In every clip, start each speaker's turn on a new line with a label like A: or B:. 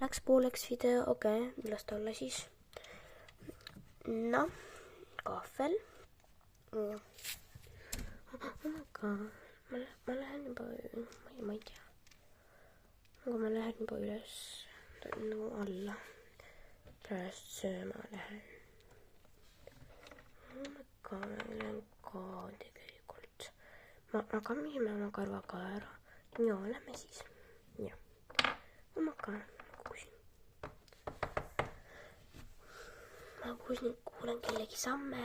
A: läks pooleks video, okei, las ta olla siis. Noh, kahvel. Aga ma lähen juba, ma ei tea. Aga ma lähen juba üles nagu alla. Pärast sööma lähen. Aga ma lähen ka tegelikult. Ma kammisime oma karvaga ära. Ja, lähme siis. Ja. Ma kuusin. Ma kuulen kellegi samme.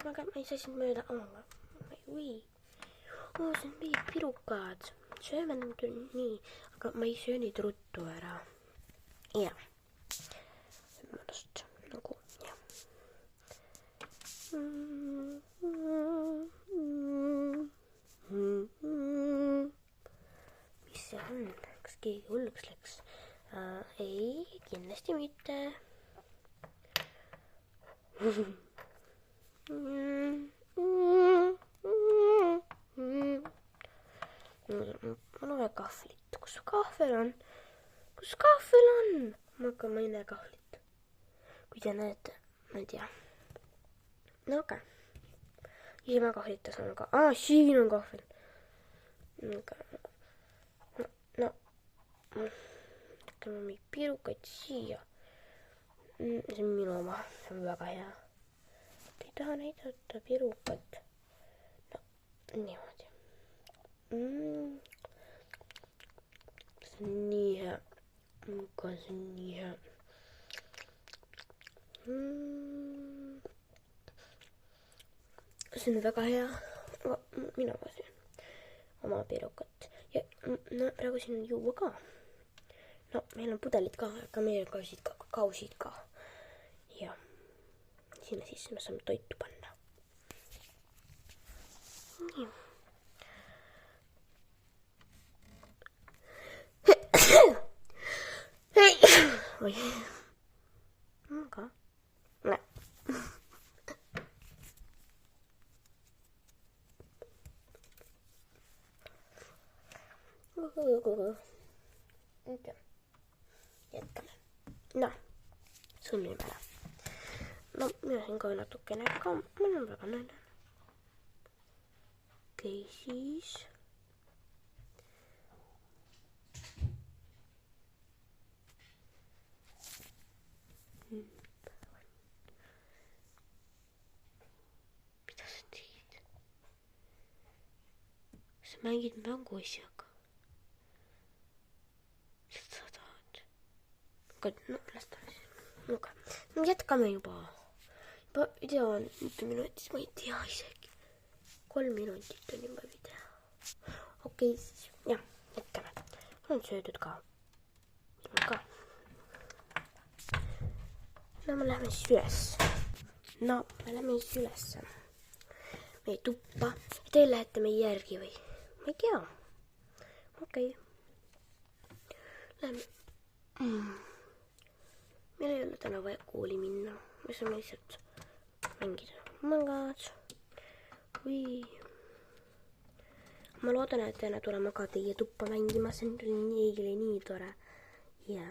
A: Aga ma ei saa sind mööda. See on mingid pirukad. Sööme nad küll nii, aga ma ei söö neid ruttu ära. Ja. Mõnust nagu, ja. Mis see on? Kas keegi hulluks läks? Ei, kindlasti mitte. Ma loen kahvlit. Kus kahvel on? Kus kahvel on? Ma ei näe kahvlit. Kui te näete, ma ei tea. No okei. Ise ma kahvlitas on ka. Siin on kahvel. No. Teeme mingi pirukaid siia. See on minu oma. See on väga hea. Te ei taha näidata pirukat. No, niimoodi. See on nii hea. See on nii hea. See on väga hea. Mina ka söön oma pirukat. Ja no, praegu siin on juua ka. No, meil on pudelid ka, aga meil on kausid ka. Ja sinna sisse me saame toitu panna. Nii. Oi. Aga. Näe. Jätkame. No, sõnnime ära. No, mina siin ka natukene, aga mul on väga näine. Okei, siis. Mida sa teed? Sa mängid mänguasjaga. Mis sa tahad? Aga, no, las ta siis. No, jätkame juba. Video on 1 minutit, ma ei tea isegi. 3 minutit on juba video. Okei, siis, jah, jätkame. Mul on söödud ka. Ka. No, me lähme siis üles. Meie tuppa. Teil lähete meie järgi või? Ma ei tea. Okei. Lähme. Meil ei ole täna vaja kooli minna. Me saame lihtsalt mängida. Magad. Ma loodan, et täna tuleme ka teie tuppa mängima. See on nii tore. Ja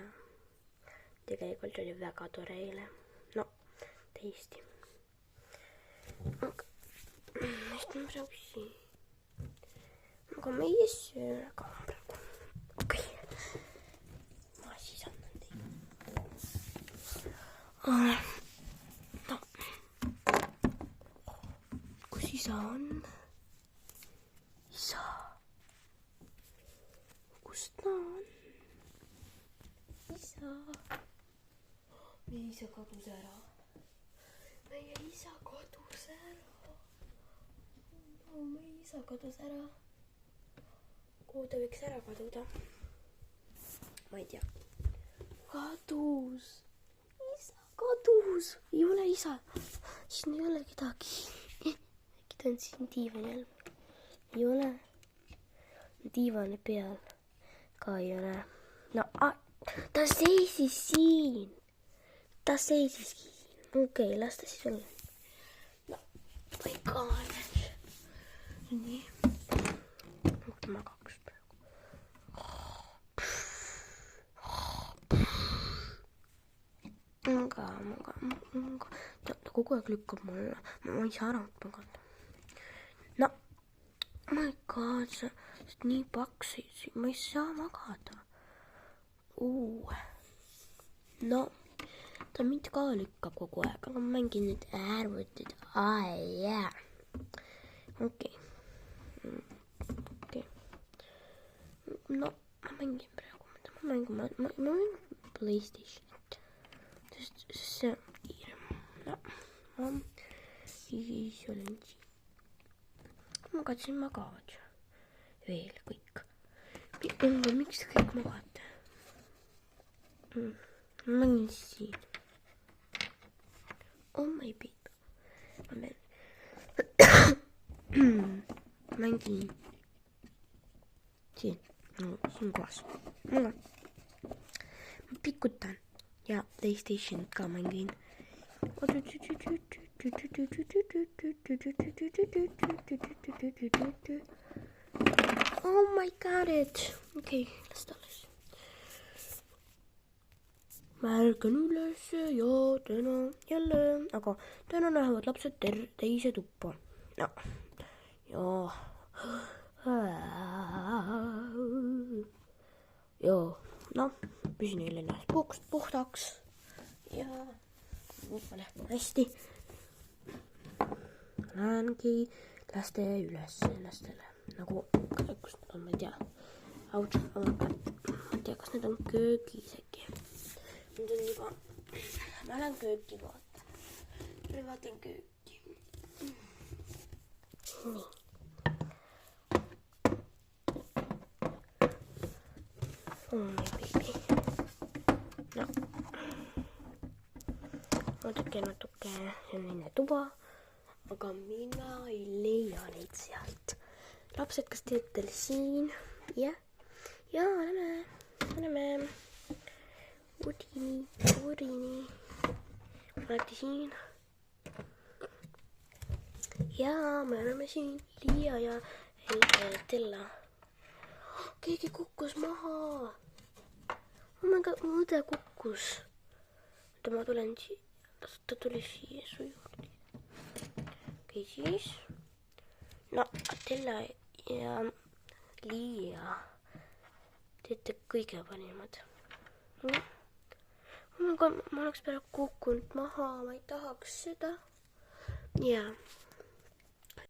A: tegelikult oli väga tore eile. No, täiesti. Mis ma praegu siin? Aga ma ei söö ka praegu. Okei. Ma siis annan teile. No. Kus isa on? Isa. Kus ta on? Isa. Meie isa kadus ära. Meie isa kadus ära. Kuhu ta võiks ära kaduda? Ma ei tea. Kadus. Isa kadus. Ei ole isa. Siin ei ole kedagi. Äkki ta on siin diivanil. Ei ole. Diivani peal ka ei ole. No, ta seisis siin. Ta seisiski siin. Okei, las ta siis olla. No, ma ei kaane. Nii. magaks praegu. Maga. Ta kogu aeg lükkab mulle. Ma ei saa ära magada. No, oh my god, sa oled nii paks, ma ei saa magada. No, ta mind ka lükkab kogu aeg, aga ma mängin nüüd arvutit. Okei. No, ma mängin praegu. Ma mängin PlayStationit. Sest see on kiirem. No, ma siis olen siin. Ma katsin magavad. Veel kõik. Miks te kõik magate? Ma mängin siin. Oh my baby. Ma mängin siin. Siin kohas. Ma pikutan. Ja PlayStationit ka mängin. Oh my god it. Okei, las ta alles. Ma ärkan üles ja täna jälle, aga täna lähevad lapsed teise tuppa. Ja. No, püsin neile ennast puhtaks ja nüüd ma lähen hästi. Lähengi laste üles ennastele, nagu, kus nad on, ma ei tea. Ma ei tea, kas need on köögis äkki. Nüüd on juba, ma lähen kööki vaata. Ma vaatan kööki. Nii. Oh my baby. No. Natuke, see on enne tuba, aga mina ei leia neid sealt. Lapsed, kas teete siin? Ja, lähme. Udini. Olete siin? Ja, me oleme siin. Liia ja Tella. Keegi kukkus maha. Oh my god, mu õde kukkus. Ma tulen siia. Ta tuli siia su juurde. Okei, siis. No, Tella ja Liia. Teete kõige parimad. Ma oleks peale kukkunud maha. Ma ei tahaks seda. Jaa.